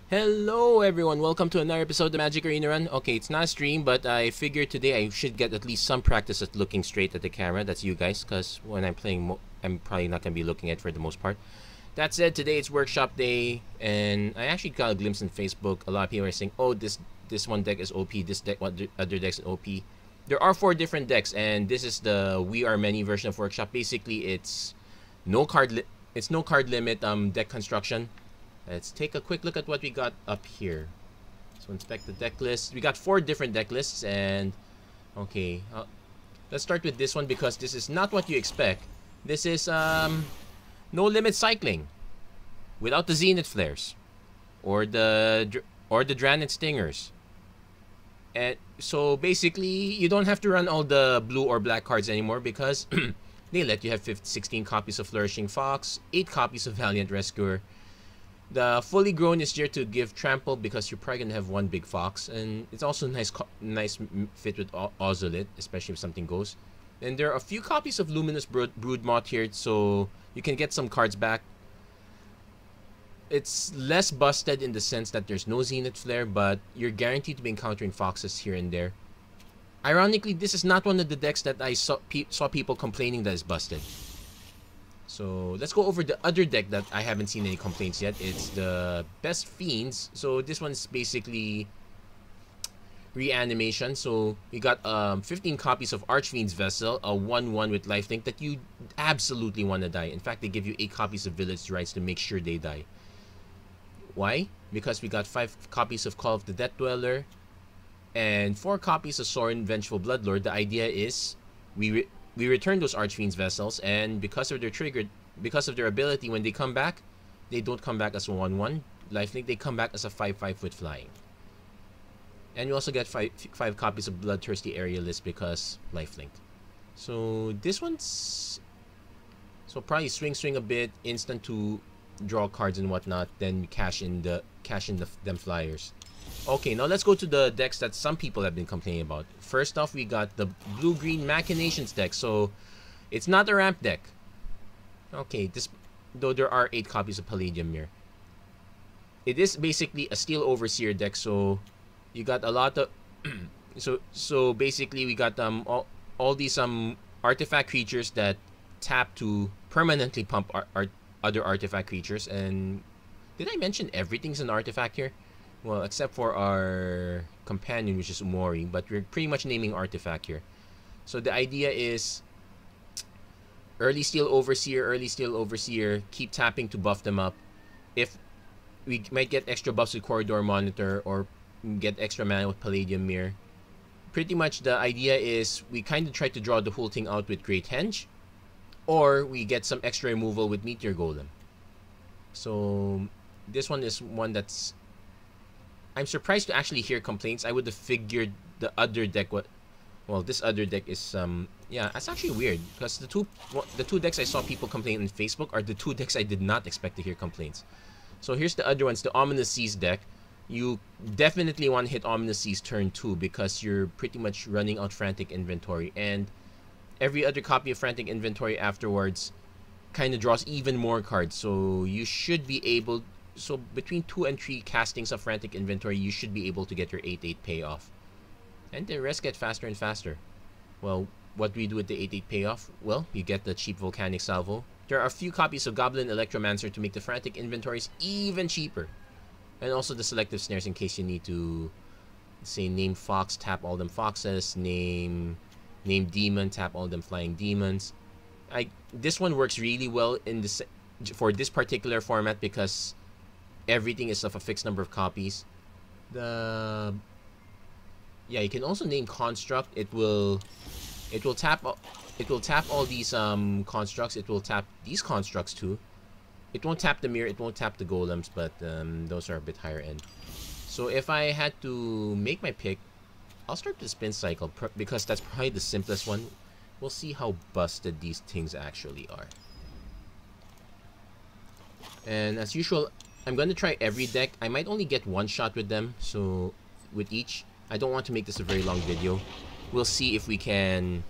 Hello everyone, welcome to another episode of MTG Arena Run. Okay, it's not a stream, but I figured today I should get at least some practice at looking straight at the camera. That's you guys, because when I'm playing, I'm probably not going to be looking at it for the most part. That said, today it's workshop day, and I actually got a glimpse on Facebook. A lot of people are saying, oh, this one deck is OP, this deck, other deck's OP. There are 4 different decks, and this is the We Are Many version of workshop. Basically, it's no card limit deck construction. Let's take a quick look at what we got up here. So inspect the deck list. We got 4 different deck lists, and okay, let's start with this one because this is not what you expect. This is no limit cycling without the Zenith flares or the Dranet stingers. And so basically, you don't have to run all the blue or black cards anymore because they let you have 16 copies of Flourishing Fox, 8 copies of Valiant Rescuer. The fully grown is here to give trample because you're probably gonna have 1 big fox, and it's also nice fit with Ozolit, especially if something goes. And there are a few copies of Luminous Broodmoth here, so you can get some cards back. It's less busted in the sense that there's no Zenith Flare, but you're guaranteed to be encountering foxes here and there. Ironically, this is not one of the decks that I saw people complaining that is busted. So let's go over the other deck that I haven't seen any complaints yet. It's the Best Fiends. So this one's basically reanimation. So we got 15 copies of Archfiend's Vessel, a 1/1 with lifelink that you absolutely want to die. In fact, they give you 8 copies of Village Rites to make sure they die. Why? Because we got 5 copies of Call of the Death Dweller and 4 copies of Sorin Vengeful Bloodlord. The idea is we return those Archfiend's Vessels, and because of their ability, when they come back, they don't come back as a 1/1 lifelink, they come back as a 5/5 with flying. And you also get 5 copies of Bloodthirsty Aerialist because lifelink. So this one's probably swing a bit, instant to draw cards and whatnot, then cash in them flyers. Okay, now let's go to the decks that some people have been complaining about. First off, we got the Blue-Green Machinations deck. So, it's not a ramp deck. Okay, though there are 8 copies of Palladium Mirror. It is basically a Steel Overseer deck, so you got a lot of... so basically, we got all these artifact creatures that tap to permanently pump other artifact creatures. And did I mention everything's an artifact here? Well, except for our companion, which is Umori, but we're pretty much naming artifact here. So the idea is early Steel Overseer, keep tapping to buff them up. If we might get extra buffs with Corridor Monitor or get extra mana with Palladium Mirror. Pretty much the idea is we kind of try to draw the whole thing out with Great Henge, or we get some extra removal with Meteor Golem. So this one is one that's... I'm surprised to actually hear complaints. I would have figured the other deck this other deck is yeah, that's actually weird because the two decks I saw people complain on Facebook are the 2 decks I did not expect to hear complaints. So here's the other ones, the Ominous Seas deck. You definitely want to hit Ominous Seas turn 2 because you're pretty much running out Frantic Inventory, and every other copy of Frantic Inventory afterwards kind of draws even more cards. So you should be able... So between 2 and 3 castings of Frantic Inventory, you should be able to get your 8/8 payoff. And the rest get faster and faster. Well, what do we do with the 8/8 payoff? Well, you get the cheap Volcanic Salvo. There are a few copies of Goblin Electromancer to make the Frantic Inventories even cheaper. And also the Selective Snares in case you need to, say, name Fox, tap all them Foxes, name Demon, tap all them Flying Demons. This one works really well for this particular format because everything is of a fixed number of copies. Yeah, you can also name Construct. It will tap all these constructs. It will tap these constructs too. It won't tap the mirror. It won't tap the golems, but those are a bit higher end. So if I had to make my pick, I'll start the spin cycle because that's probably the simplest one. We'll see how busted these things actually are. And as usual, I'm going to try every deck. I might only get 1 shot with them, so with each. I don't want to make this a very long video. We'll see if we can...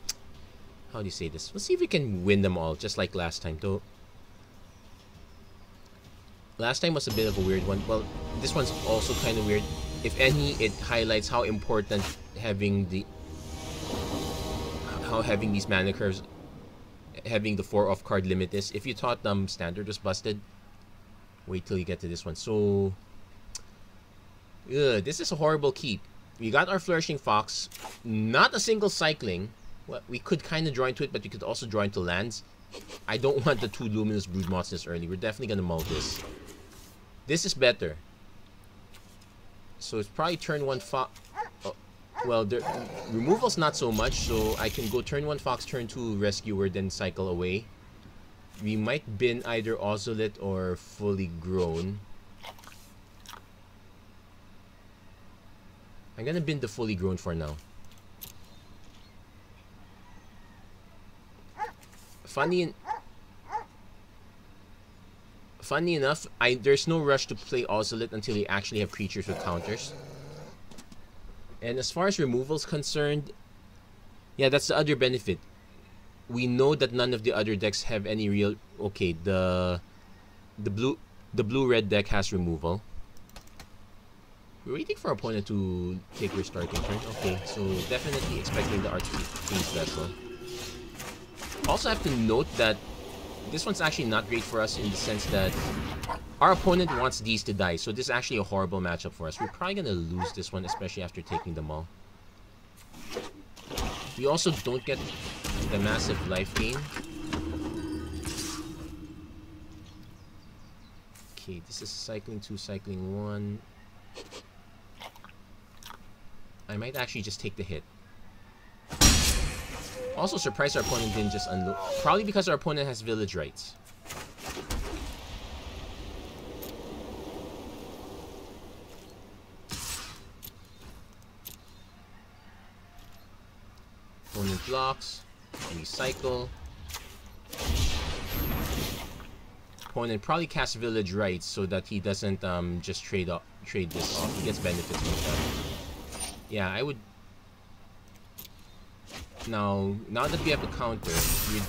How do you say this? We'll see if we can win them all, just like last time. Though Last time was a bit of a weird one. Well, this one's also kind of weird. If any, it highlights how important having these mana curves, having the 4 off card limit is. If you thought standard was busted, wait till you get to this one. So, this is a horrible keep. We got our Flourishing Fox, not a single cycling. Well, we could kind of draw into it, but we could also draw into lands. I don't want the 2 Luminous Broodmoths this early. We're definitely going to mull this. This is better. So it's probably turn 1 Fox. Oh, well, removal's not so much, so I can go turn 1 Fox, turn 2 Rescuer, then cycle away. We might bin either Ozolith or Fully Grown. I'm gonna bin the Fully Grown for now. Funny enough, there's no rush to play Ozolith until you actually have creatures with counters. And as far as removal's concerned, yeah, that's the other benefit. We know that none of the other decks have any real... Okay, the blue-red deck has removal. We're waiting for our opponent to take their starting turn. Okay, so definitely expecting the Archfiend's Vessel. Also have to note that this one's actually not great for us in the sense that our opponent wants these to die. So this is actually a horrible matchup for us. We're probably going to lose this one, especially after taking them all. We also don't get the massive life gain. Okay, this is cycling 2, cycling 1. I might actually just take the hit. Also surprised our opponent didn't just unload. Probably because our opponent has village rights. Opponent blocks. We cycle. Opponent probably casts village rights so that he doesn't just trade this off. He gets benefits from that. Yeah, I would. Now that we have a counter, we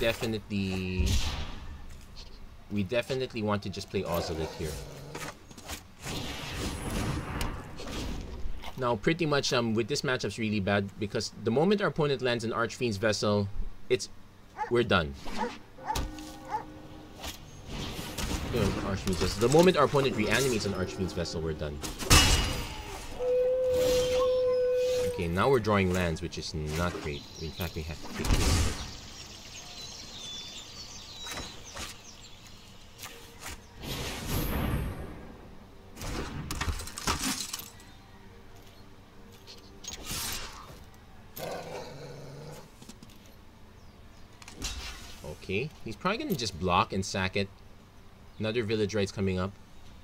definitely want to just play Ozolith here. Now, pretty much with this matchup's really bad because the moment our opponent lands an Archfiend's Vessel, we're done. Archfiend's Vessel. The moment our opponent reanimates an Archfiend's Vessel, we're done. Okay, now we're drawing lands, which is not great. In fact, we have to take this. Okay, he's probably gonna just block and sack it. Another village rights coming up.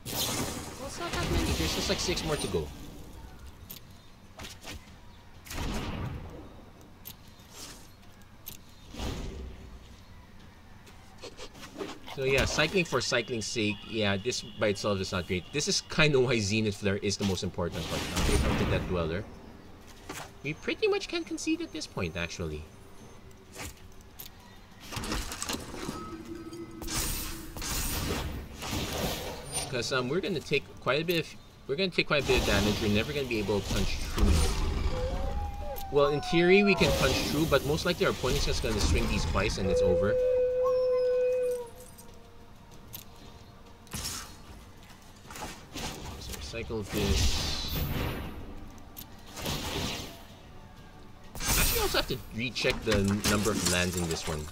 Well, it's not that many. There's just like 6 more to go. So yeah, cycling for cycling's sake, yeah, this by itself is not great. This is kind of why Zenith Flare is the most important part. Now here comes the Death Dweller. We pretty much can concede at this point, actually. Because we're gonna take quite a bit of damage. We're never gonna be able to punch through. Well, in theory we can punch through, but most likely our opponent's just gonna swing these twice and it's over. So cycle this. Actually, I also have to recheck the number of lands in this one.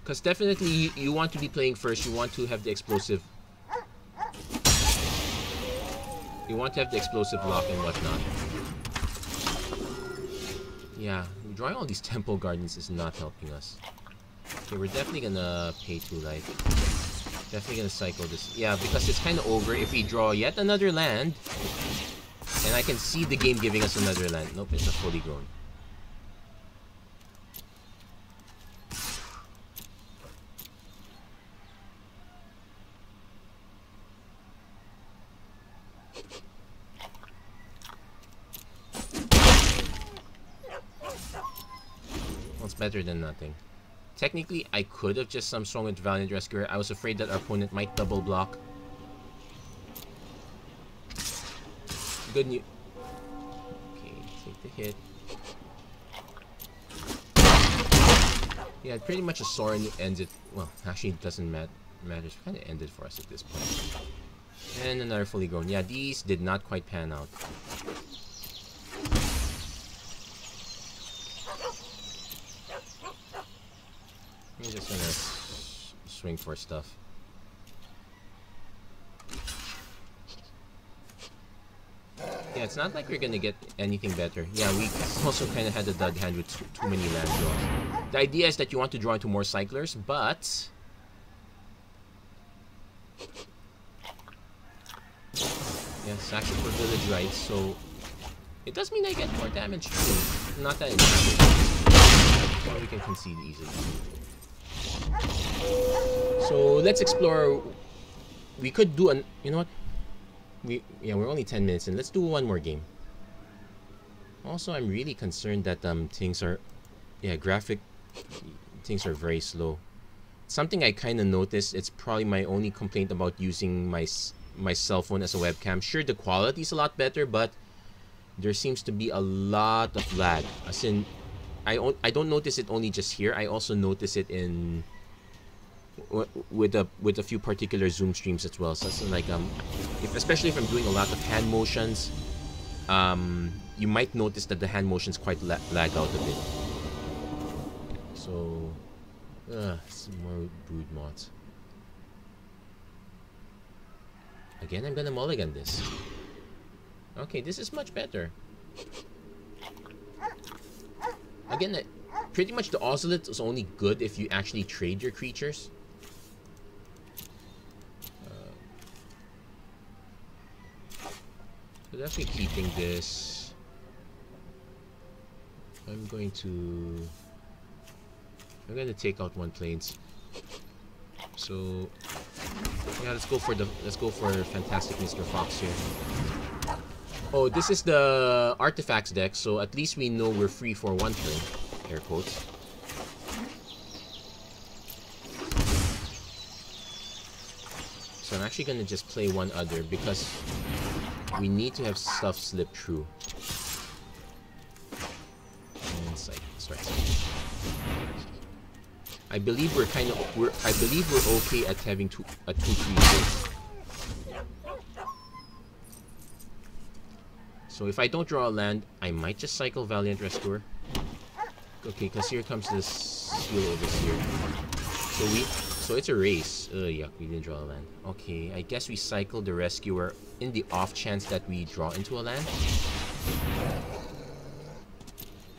Because definitely you want to be playing first, you want to have the explosive. You want to have the explosive lock and whatnot. Yeah, drawing all these Temple Gardens is not helping us. Okay, we're definitely gonna pay 2 life. Definitely gonna cycle this. Yeah, because it's kind of over if we draw yet another land. And I can see the game giving us another land. Nope, it's a Fully Grown. Better than nothing. Technically, I could have just swung with Valiant Rescuer. I was afraid that our opponent might double block. Good news. Okay, take the hit. Yeah, pretty much a Sorin ends it. Well, actually, it doesn't matter. It kind of ended for us at this point. And another fully grown. Yeah, these did not quite pan out. I'm just gonna swing for stuff. Yeah, it's not like we're gonna get anything better. Yeah, we also kind of had a dud hand with too many land draws. The idea is that you want to draw into more cyclers, but... Yes, actually for village rights, so... It does mean I get more damage too. Not that it matters. Well, we can concede easily. So let's explore. We could do an. You know what? We're only 10 minutes in. Let's do one more game. Also, I'm really concerned that things are, graphic things are very slow. Something I kind of noticed. It's probably my only complaint about using my cell phone as a webcam. Sure, the quality is a lot better, but there seems to be a lot of lag. As in, I don't notice it only just here. I also notice it in with a few particular Zoom streams as well. So it's like especially if I'm doing a lot of hand motions, you might notice that the hand motions quite lag out a bit. So, some more brood mods. Again, I'm gonna mulligan this. Okay, this is much better. Again, pretty much the Ocelot is only good if you actually trade your creatures. So definitely keeping this. I'm going to take out one plains. So yeah, let's go for Fantastic Mr. Fox here. Oh, this is the artifacts deck, so at least we know we're free for one turn. Air quotes. So I'm actually gonna just play one other because we need to have stuff slip through. And start. I believe we're okay at having two creatures. So if I don't draw a land, I might just cycle Valiant Rescuer. Okay, because here comes this seal over here. So it's a race. Yuck, we didn't draw a land. Okay, I guess we cycle the Rescuer in the off chance that we draw into a land.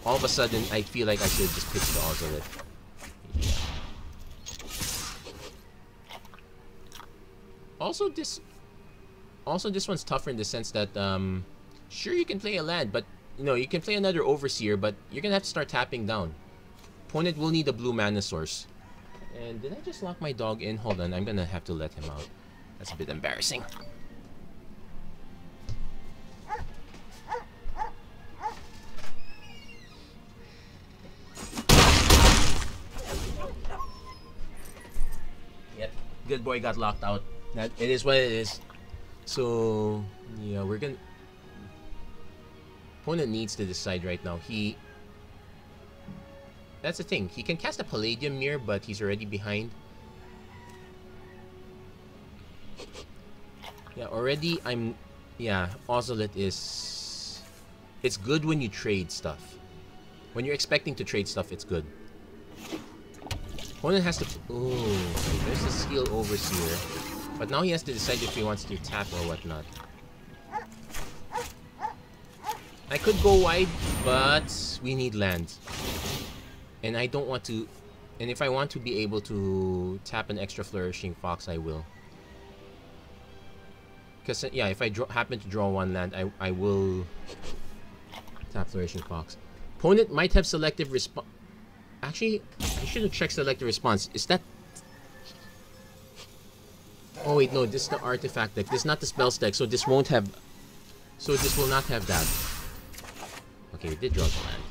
All of a sudden, I feel like I should just pitch the Ocelot. Yeah. Also, this one's tougher in the sense that sure, you can play a land, but you can play another Overseer, but you're gonna have to start tapping down. Opponent will need a blue mana source. And did I just lock my dog in? Hold on, I'm gonna have to let him out. That's a bit embarrassing. Yep, good boy got locked out. That it is what it is. So yeah, we're gonna. Opponent needs to decide right now. That's the thing. He can cast a Palladium Mirror, but he's already behind. Yeah, already Ocelot is... It's good when you trade stuff. When you're expecting to trade stuff, it's good. Opponent has to... Oh, there's a Steel Overseer. But now he has to decide if he wants to tap or whatnot. I could go wide, but we need land. And I don't want to... And if I want to be able to tap an extra Flourishing Fox, I will. Because, yeah, if I happen to draw one land, I will tap Flourishing Fox. Opponent might have selective response. Actually, I should have checked selective response. Is that... Oh, wait, no, this is the artifact deck. This is not the spells deck, so this won't have... So this will not have that. Okay, we did draw the land.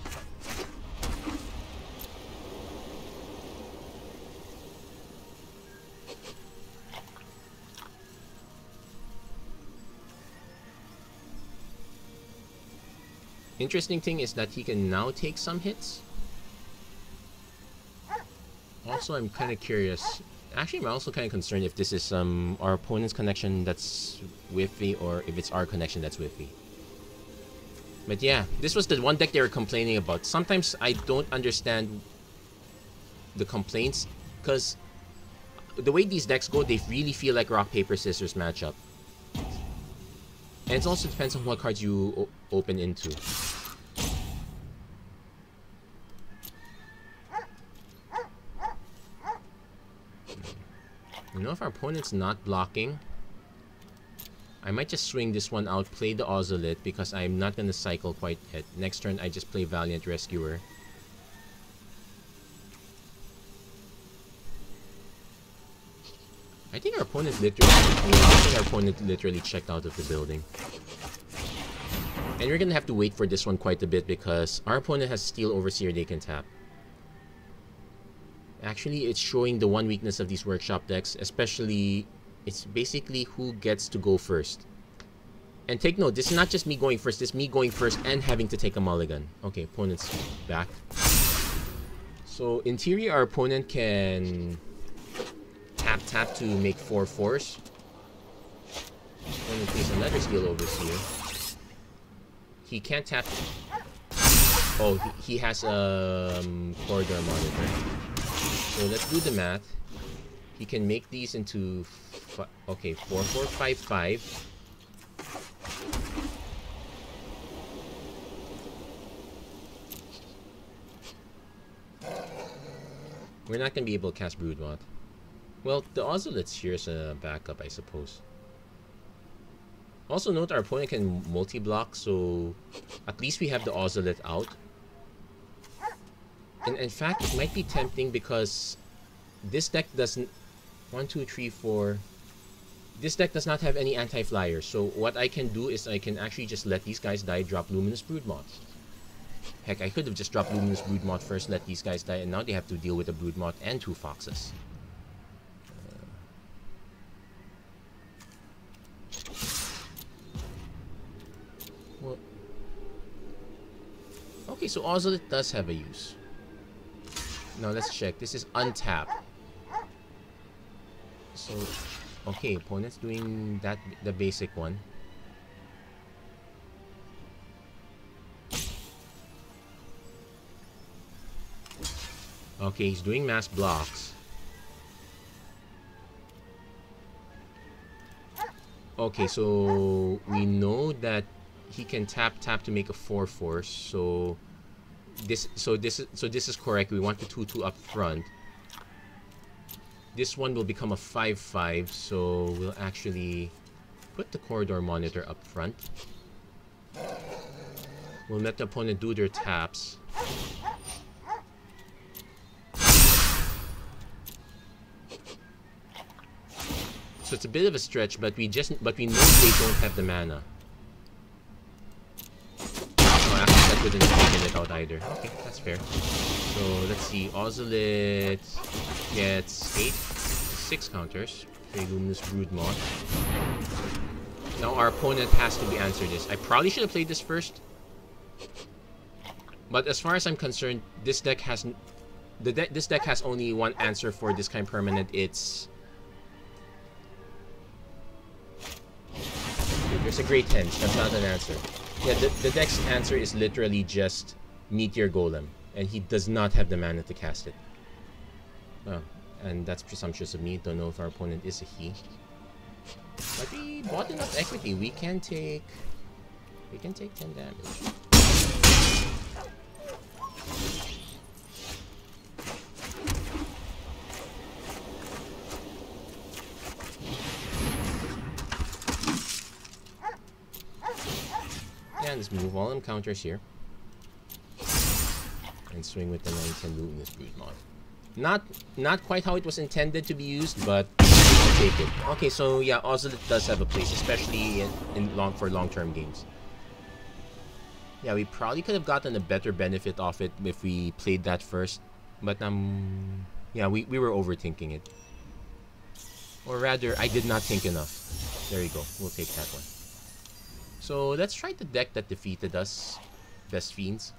Interesting thing is that he can now take some hits. Also, I'm kind of curious. Actually, I'm also kind of concerned if this is our opponent's connection that's whiffy or if it's our connection that's whiffy. But yeah, this was the one deck they were complaining about. Sometimes I don't understand the complaints because the way these decks go, they really feel like rock, paper, scissors matchup. And it also depends on what cards you open into. You know, if our opponent's not blocking, I might just swing this one out, play the Ozolite, because I'm not going to cycle quite yet. Next turn, I just play Valiant Rescuer. I think our opponent literally checked out of the building. And we're going to have to wait for this one quite a bit because our opponent has Steel Overseer they can tap. Actually, it's showing the one weakness of these workshop decks, especially it's basically who gets to go first. And take note, this is not just me going first, this is me going first and having to take a mulligan. Okay, opponent's back. So in theory, our opponent can tap to make 4/4s. Opponent plays another Steel Overseer. He can't tap. Oh, he has a corridor monitor. So let's do the math. He can make these into 4/4/5/5. We're not gonna be able to cast Broodmoth. Well, the Ozolite's here as a backup, I suppose. Also note our opponent can multi-block, so at least we have the Ozolite out. And in fact, it might be tempting because this deck doesn't... 1, 2, 3, 4... This deck does not have any anti-flyers, so what I can do is I can actually just let these guys die, drop Luminous Broodmoth. Heck, I could have just dropped Luminous Broodmoth first, let these guys die, and now they have to deal with a Broodmoth and 2 Foxes. Well, okay, so Ozolite does have a use. Now let's check. This is untap. So, okay, opponent's doing that, the basic one. Okay, he's doing mass blocks. Okay, so we know that he can tap to make a 4/4. So this is correct. We want the 2/2 up front. This one will become a 5/5. So we'll actually put the corridor monitor up front. We'll let the opponent do their taps. So it's a bit of a stretch, but we know they don't have the mana. Oh, actually, that wouldn't have taken it out either. Okay, that's fair. So let's see. Ozolite gets 6 counters. Play Luminous Broodmoth. Now our opponent has to be answered this. I probably should have played this first. But as far as I'm concerned, this deck has only one answer for this kind of permanent. It's there's a Great Henge. That's not an answer. Yeah, the deck's answer is literally just Meteor Golem, and he does not have the mana to cast it. Oh, and that's presumptuous of me. Don't know if our opponent is a he. But we bought enough equity. We can take 10 damage. Yeah, let's move all them counters here. And swing with the 9/10 Luminous Broodmoth. Not quite how it was intended to be used, but I'll take it. Okay, so yeah, Ozolite does have a place, especially for long-term games. Yeah, we probably could have gotten a better benefit off it if we played that first. But yeah, we were overthinking it. Or rather, I did not think enough. There you go. We'll take that one. So let's try the deck that defeated us. Best Fiends.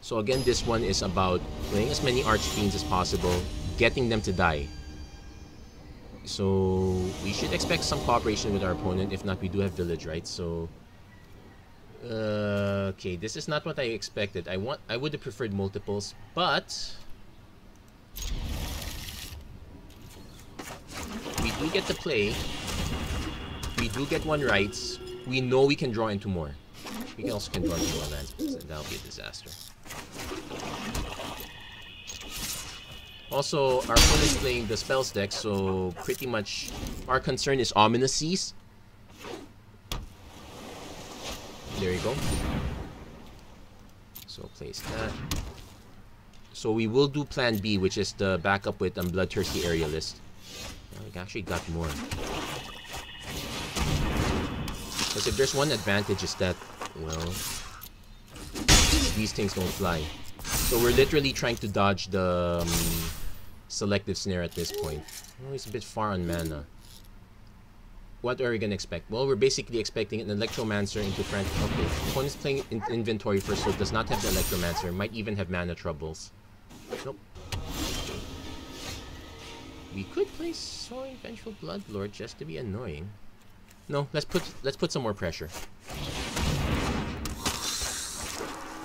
So again, this one is about playing as many Archfiends as possible, getting them to die. So we should expect some cooperation with our opponent. If not, we do have Village, right? So okay, this is not what I expected. I would have preferred multiples, but we do get to play. We do get one rights. We know we can draw into more. We also can draw into more lands, but that'll be a disaster. Also, our opponent's playing the spells deck, so pretty much our concern is Ominous Seas. There you go. So place that. So we will do Plan B, which is the backup with Bloodthirsty Aerialist. Well, we actually got more. Because if there's one advantage is that, well, these things don't fly. So we're literally trying to dodge the selective snare at this point. Oh, he's a bit far on mana. What are we gonna expect? Well, we're basically expecting an Electromancer into Frantic. Okay, opponent's playing in inventory first, so does not have the Electromancer. Might even have mana troubles. Nope. We could play Soaring Vengeful Bloodlord just to be annoying. No, let's put some more pressure.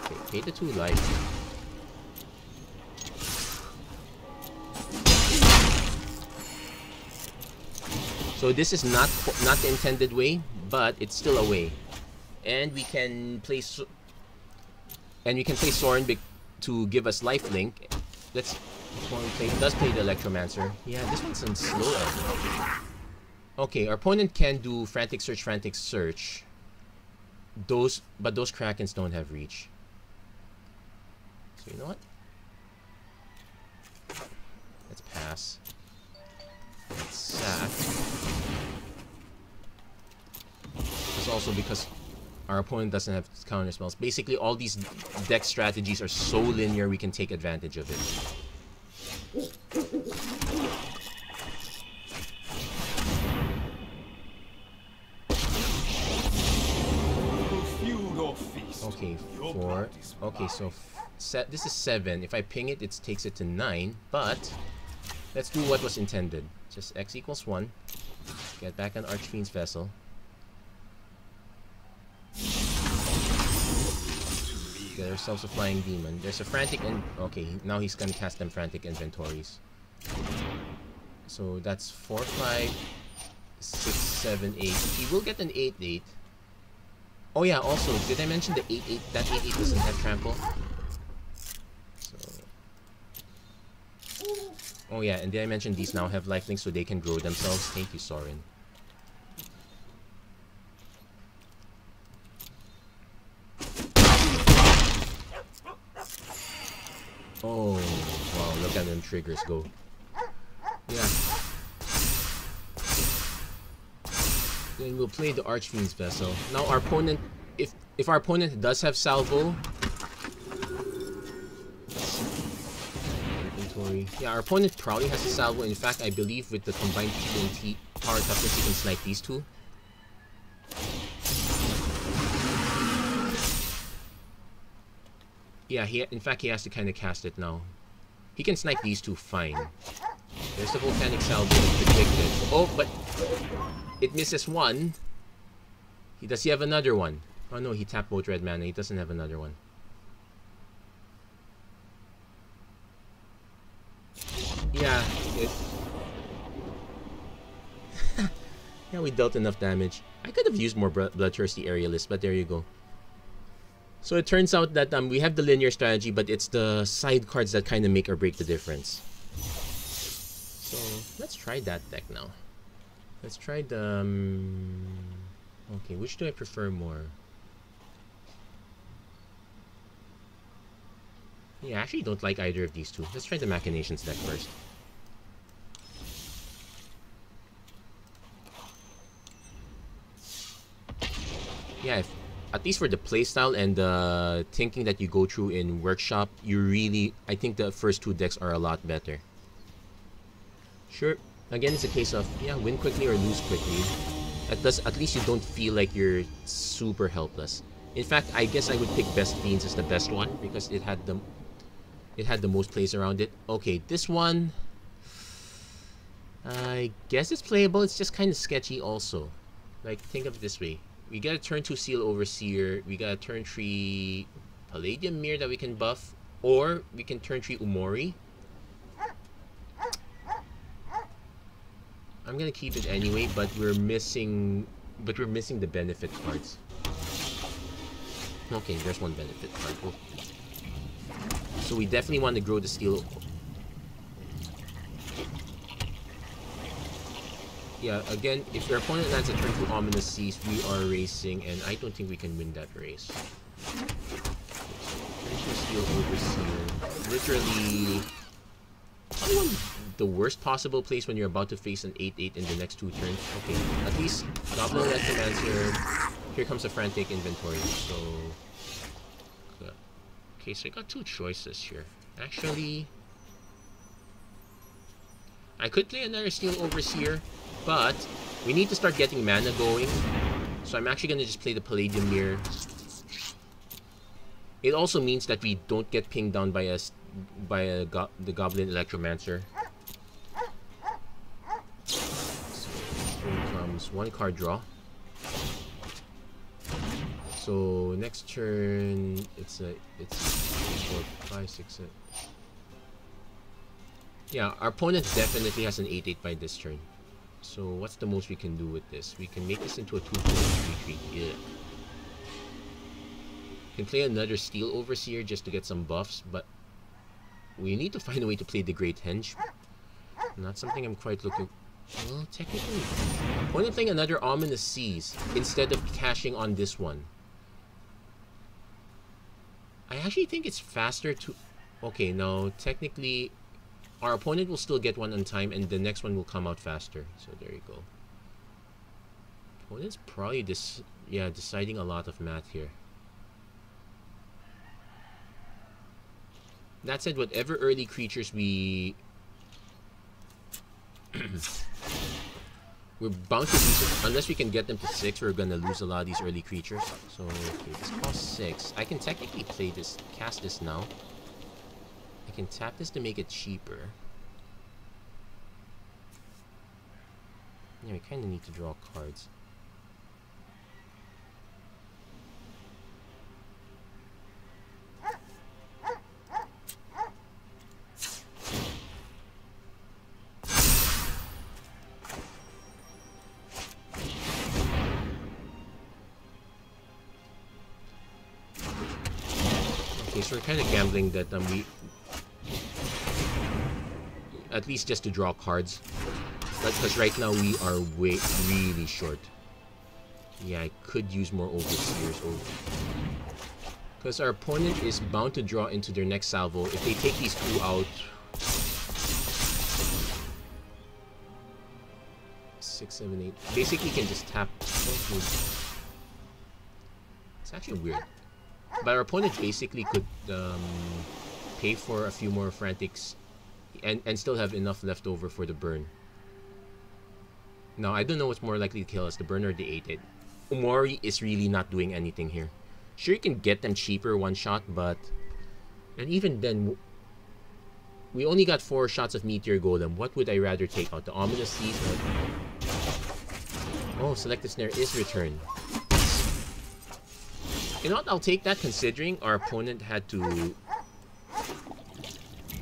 Okay, pay the 2 life. So this is not the intended way, but it's still a way, and we can play Sorin to give us lifelink. Let's does play the Electromancer. Yeah, this one's on slow end. Okay, our opponent can do Frantic Search. But those Krakens don't have reach. So you know what? Let's pass. Let's sack. It's also because our opponent doesn't have counter spells. Basically, all these deck strategies are so linear, we can take advantage of it. Okay, 4. Okay, so this is 7. If I ping it, it takes it to 9. But let's do what was intended. Just X equals 1. Get back on Archfiend's Vessel. Get ourselves a Flying Demon. There's a Frantic and okay, now he's gonna cast them Frantic Inventories. So that's 4, 5, 6, 7, 8. He will get an 8/8. Oh yeah, also, did I mention the 8/8? That 8/8 doesn't have trample. So oh yeah, and did I mention these now have lifelink so they can grow themselves? Thank you, Sorin. Oh, wow, look at them triggers go. Yeah. Then we'll play the Archfiend's Vessel. Now our opponent, if our opponent does have salvo, inventory. Yeah, our opponent probably has a salvo. In fact, I believe with the combined TNT power toughness, he can snipe these two. Yeah, in fact he has to kind of cast it now. He can snipe these two fine. There's the Volcanic Salvo predicted. Oh, but it misses one. Does he have another one? Oh no, he tapped both red mana. He doesn't have another one. Yeah, yeah, we dealt enough damage. I could have used more Bloodthirsty Aerialist, but there you go. So it turns out that we have the linear strategy, but it's the side cards that kind of make or break the difference. So let's try that deck now. Let's try the... okay, which do I prefer more? Yeah, I actually don't like either of these two. Let's try the Machinations deck first. Yeah, at least for the playstyle and the thinking that you go through in Workshop, I think the first two decks are a lot better. Sure, again, it's a case of, yeah, win quickly or lose quickly. At least you don't feel like you're super helpless. In fact, I guess I would pick Best Fiends as the best one because it had the most plays around it. Okay, this one, I guess it's playable. It's just kind of sketchy also. Like, think of it this way. We got a turn 2 Seal Overseer. We got a turn 3 Palladium Mirror that we can buff. Or we can turn 3 Umori. I'm gonna keep it anyway, but we're missing the benefit cards. Okay, there's one benefit card. Cool. So we definitely want to grow the steel. Yeah, again, if your opponent lands a turn 2 Ominous Seas, we are racing, and I don't think we can win that race. Turn 2 Steel Overseer. Literally, probably the worst possible place when you're about to face an 8/8 in the next 2 turns. Okay, at least Goblin Electromancer. Here comes a Frantic Inventory. So, okay, so I got 2 choices here. Actually, I could play another Steel Overseer, but we need to start getting mana going. So I'm actually gonna just play the Palladium Mirror. It also means that we don't get pinged down by the Goblin Electromancer. So here comes 1 card draw. So next turn it's 4, 5, 6, 7. Yeah, our opponent definitely has an 8/8 by this turn. So what's the most we can do with this? We can make this into a 2/4 3/3. Yeah. Can play another Steel Overseer just to get some buffs, but we need to find a way to play the Great Henge. Not something I'm quite looking. Well, technically, opponent playing another Ominous Seas instead of cashing on this one. I actually think it's faster to. Okay, no, technically, our opponent will still get one on time, and the next one will come out faster. So there you go. Opponent's probably deciding a lot of math here. That said, whatever early creatures we're bound to lose it. Unless we can get them to 6, we're gonna lose a lot of these early creatures. So okay, this costs 6. I can technically play this, cast this now. I can tap this to make it cheaper. Yeah, we kind of need to draw cards. Okay, so we're kind of gambling that we at least just to draw cards, because right now we are really short. Yeah, I could use more Overseers because our opponent is bound to draw into their next salvo. If they take these 2 out, 6, 7, 8. Basically, can just tap. It's actually weird. But our opponent basically could pay for a few more Frantics and still have enough left over for the burn. Now, I don't know what's more likely to kill us, the burn or the 8/8. Umori is really not doing anything here. Sure, you can get them cheaper one shot, but... And even then, we only got 4 shots of Meteor Golem. What would I rather take out? The Ominous Seas or... Oh, Selective Snare is returned. You know what? I'll take that considering our opponent had to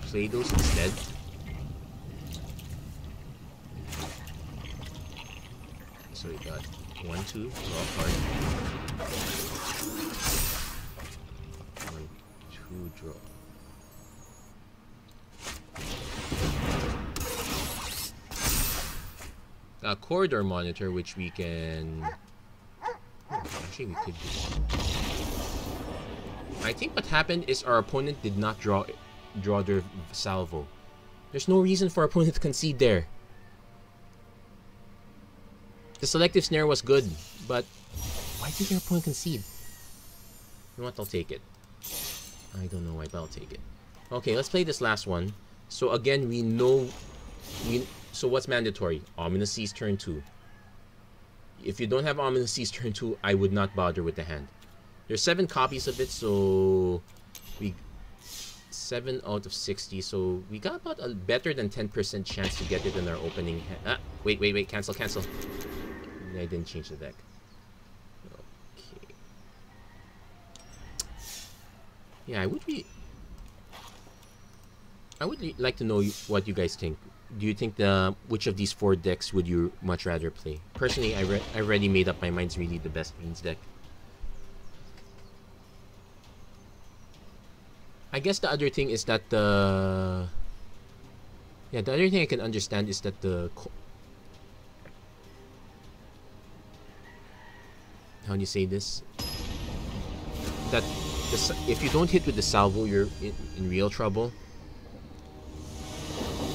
play those instead. So we got 1, 2, draw card. 1, 2, draw. Corridor Monitor, which we can... actually, we could just... I think what happened is our opponent did not draw their salvo. There's no reason for our opponent to concede there. The Selective Snare was good, but why did your opponent concede? You know what? I'll take it. I don't know why, but I'll take it. Okay, let's play this last one. So again, we know... So what's mandatory? Ominous Seas turn 2. If you don't have Ominous Seas turn 2, I would not bother with the hand. There's 7 copies of it, so we 7 out of 60, so we got about a better than 10% chance to get it in our opening hand. Wait, cancel. I didn't change the deck. Okay. Yeah, I would like to know what you guys think. Do you think which of these 4 decks would you much rather play? Personally, I already made up my mind. It's really the best Fiends deck. I guess the other thing is that the other thing I can understand is that how do you say this? That if you don't hit with the salvo, you're in real trouble.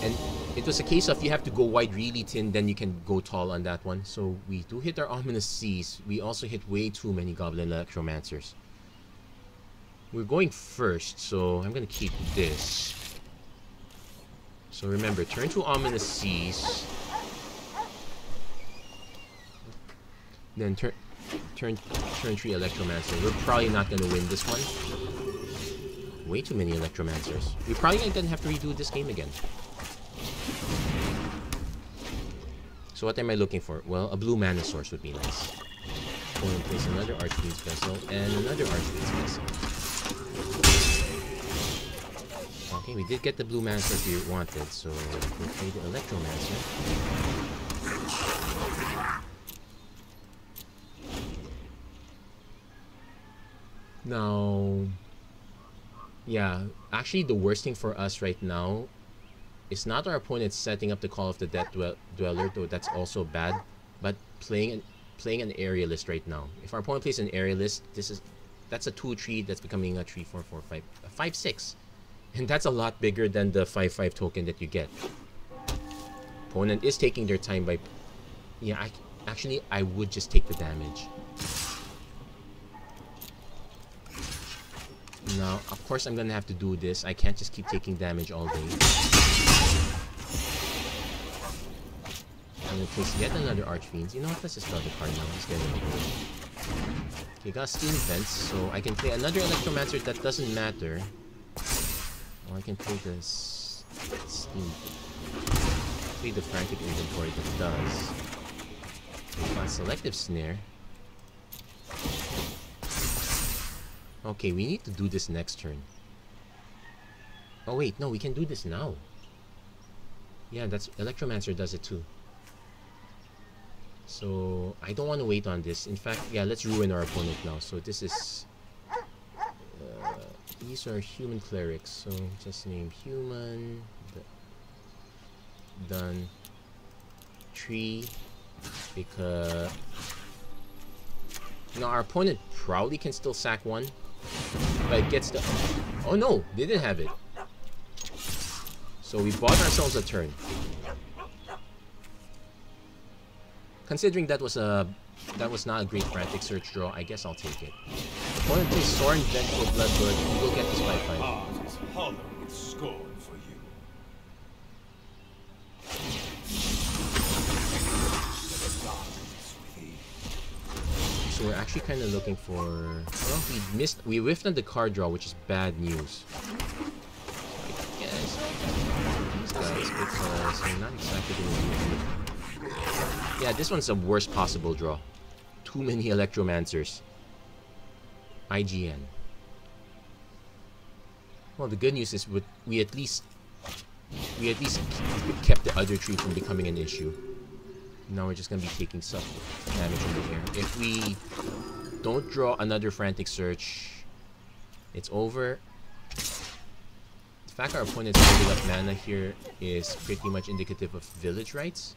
And it was a case of you have to go wide really thin, then you can go tall on that one. So we do hit our Ominous Seas. We also hit way too many Goblin Electromancers. We're going first, so I'm gonna keep this. So remember, turn 2 Ominous Seas. Then turn 3 Electromancer. We're probably not gonna win this one. Way too many Electromancers. We're probably gonna have to redo this game again. So what am I looking for? Well, a blue mana source would be nice. Go and place another Archfiend's Vessel and another Archfiend's Vessel. Okay, we did get the blue mana source we wanted, so we'll play the Electromancer. Now, yeah, actually the worst thing for us right now is not our opponent setting up the Call of the Death Dweller, though that's also bad, but playing an Aerialist right now. If our opponent plays an Aerialist, that's a 2/3 that's becoming a 3/4/4/5, a 5/6, and that's a lot bigger than the 5/5 token that you get. Opponent is taking their time by, yeah. I would just take the damage. Now, of course, I'm gonna have to do this. I can't just keep taking damage all day. I'm gonna place yet another Archfiends. You know what? Let's just draw the card now. Let's get it over with. Okay, got Steam Vents, so I can play another Electromancer that doesn't matter. Or I can play this Steam. Play the Frantic Inventory that does. Okay, got Selective Snare. Okay, we need to do this next turn. Oh wait, no, we can do this now. Yeah, that's Electromancer does it too. So I don't want to wait on this. In fact, yeah, let's ruin our opponent now. So this is these are human clerics. So just name human. Done. Tree. Because now our opponent probably can still sack one. But it gets the... Oh no, they didn't have it. So we bought ourselves a turn. Considering that was not a great Frantic Search draw, I guess I'll take it. Opponent plays Sorin Vengeful Bloodbird, we will get this 5/5. Heart is hollow with scorn for you. So we're actually kind of looking for... Well, we whiffed on the card draw, which is bad news. Yes, these guys, because they're not exactly going to do anything. Yeah, this one's the worst possible draw. Too many Electromancers. IGN. Well, the good news is we at least kept the other tree from becoming an issue. Now we're just gonna be taking some damage in the air. If we don't draw another Frantic Search, it's over. The fact our opponent's building up mana here is pretty much indicative of Village Rites.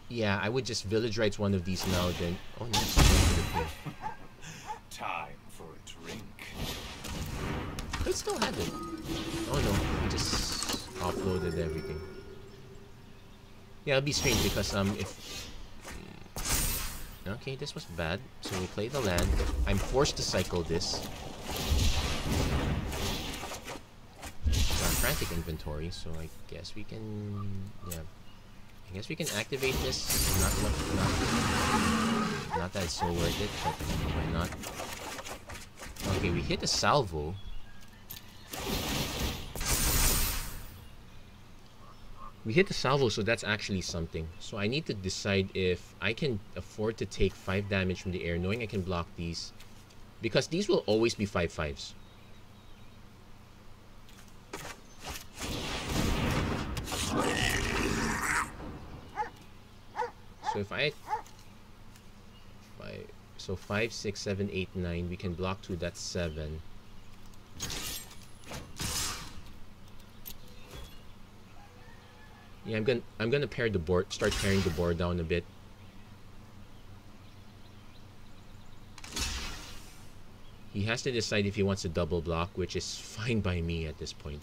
Yeah, I would just Village Rites one of these now, then... Oh, no. Time for a drink. I still have it. Oh no, I just offloaded everything. Yeah, it'll be strange because if... Okay, this was bad. So we play the land. I'm forced to cycle this. It's our Frantic Inventory, so I guess we can... Yeah. I guess we can activate this. Not that it's so worth it, but why not? Okay, we hit a salvo. We hit the salvo, so that's actually something. So I need to decide if I can afford to take 5 damage from the air, knowing I can block these. Because these will always be 5/5s. So if I... 5, 6, 7, 8, 9. We can block 2, that's 7. Yeah, I'm gonna pair the board, start paring the board down a bit. He has to decide if he wants a double block, which is fine by me at this point.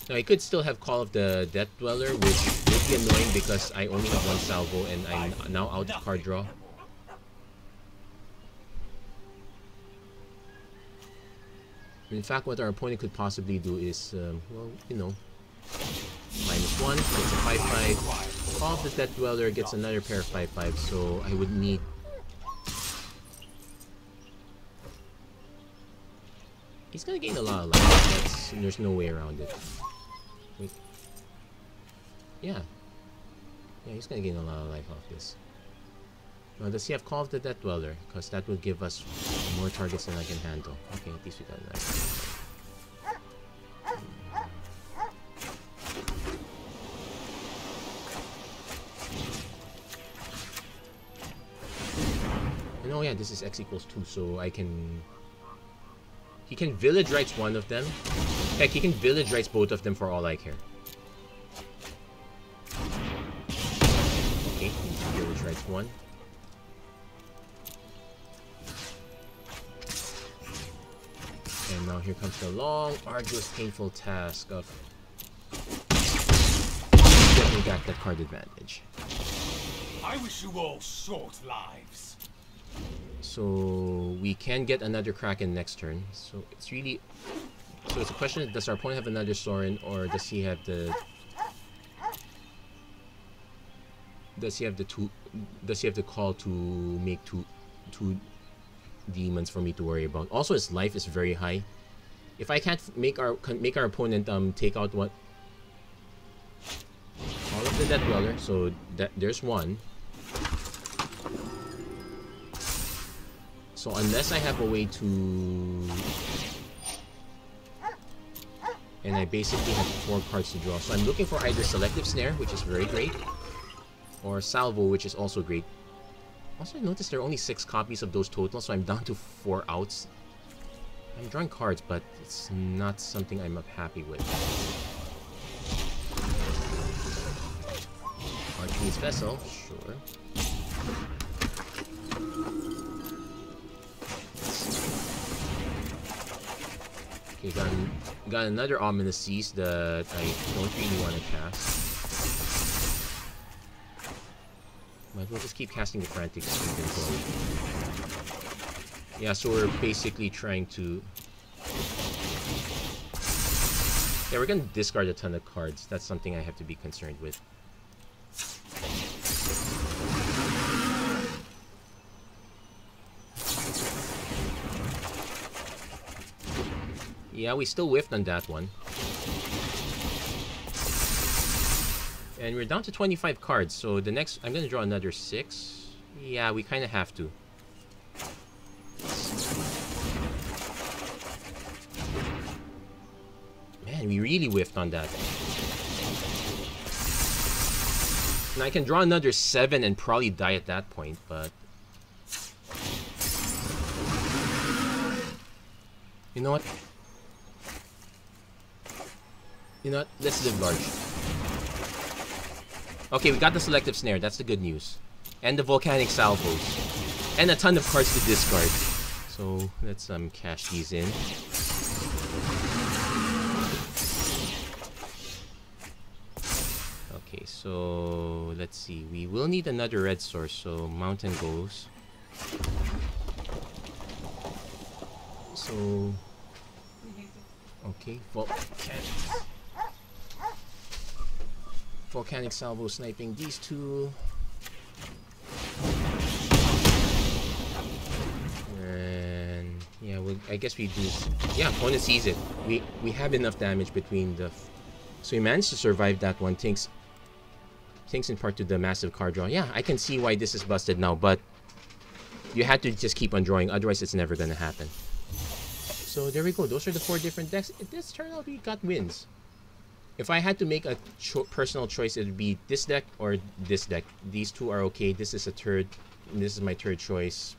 Now, I could still have Call of the Death Dweller, which would be annoying because I only have 1 salvo and I'm now out of card draw. In fact, what our opponent could possibly do is, well, you know, -1 gets a 5/5. Call of the Death Dweller gets another pair of 5/5, so I would need... He's gonna gain a lot of life. There's no way around it. Wait. Yeah, he's gonna gain a lot of life off this. Now, does he have Call of the Death Dweller? Because that would give us more targets than I can handle. Okay, at least we got that. And oh yeah, this is X equals 2, so I can... He can Village Rights one of them. Heck, he can Village Rights both of them for all I care. Okay, Village Rights one. And now here comes the long, arduous, painful task of getting back that card advantage. I wish you all short lives. So we can get another Kraken next turn. So it's really... So it's a question, does our opponent have another Sorin, or does he have the... Does he have the call to make two demons for me to worry about? Also, his life is very high. If I can't make our opponent take out what... All of the Death Dweller, so there's one. So unless I have a way to... And I basically have 4 cards to draw. So I'm looking for either Selective Snare, which is very great, or Salvo, which is also great. Also, I noticed there are only 6 copies of those total, so I'm down to 4 outs. I'm drawing cards, but it's not something I'm happy with. Archie's Vessel, sure. Okay, got another Ominous Seas that I don't really want to cast. Might as well just keep casting the Frantic Sweep until... Yeah, so we're basically trying to... Yeah, we're gonna discard a ton of cards. That's something I have to be concerned with. Yeah, we still whiffed on that one. And we're down to 25 cards, so the next... I'm gonna draw another 6. Yeah, we kind of have to. Man, we really whiffed on that. Now I can draw another 7 and probably die at that point, but... You know what? You know what? Let's live large. Okay, we got the Selective Snare. That's the good news. And the Volcanic Salvos. And a ton of cards to discard. So, let's cash these in. Okay, so... Let's see. We will need another red source, so Mountain goes. So... Okay, well... Volcanic Salvo sniping these two. And yeah, I guess we do. Yeah, opponent sees it. We have enough damage between the. So we managed to survive that one. Thanks in part to the massive card draw. Yeah, I can see why this is busted now, but you had to just keep on drawing, otherwise it's never gonna happen. So there we go. Those are the 4 different decks. This turned out we got wins. If I had to make a personal choice, it would be this deck or this deck. These two are okay. This is a third. And this is my third choice.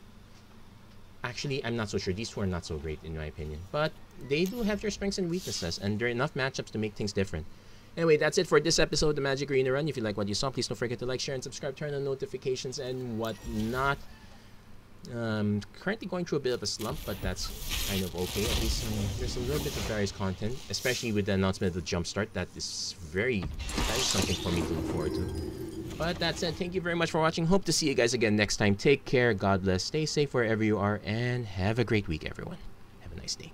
Actually, I'm not so sure. These two are not so great in my opinion. But they do have their strengths and weaknesses. And there are enough matchups to make things different. Anyway, that's it for this episode of the Magic Arena Run. If you like what you saw, please don't forget to like, share, and subscribe. Turn on notifications and whatnot. Currently going through a bit of a slump, but that's kind of okay. At least there's a little bit of various content, especially with the announcement of the Jumpstart. That is something for me to look forward to. But that said, thank you very much for watching. Hope to see you guys again next time. Take care, God bless, stay safe wherever you are, and have a great week, everyone. Have a nice day.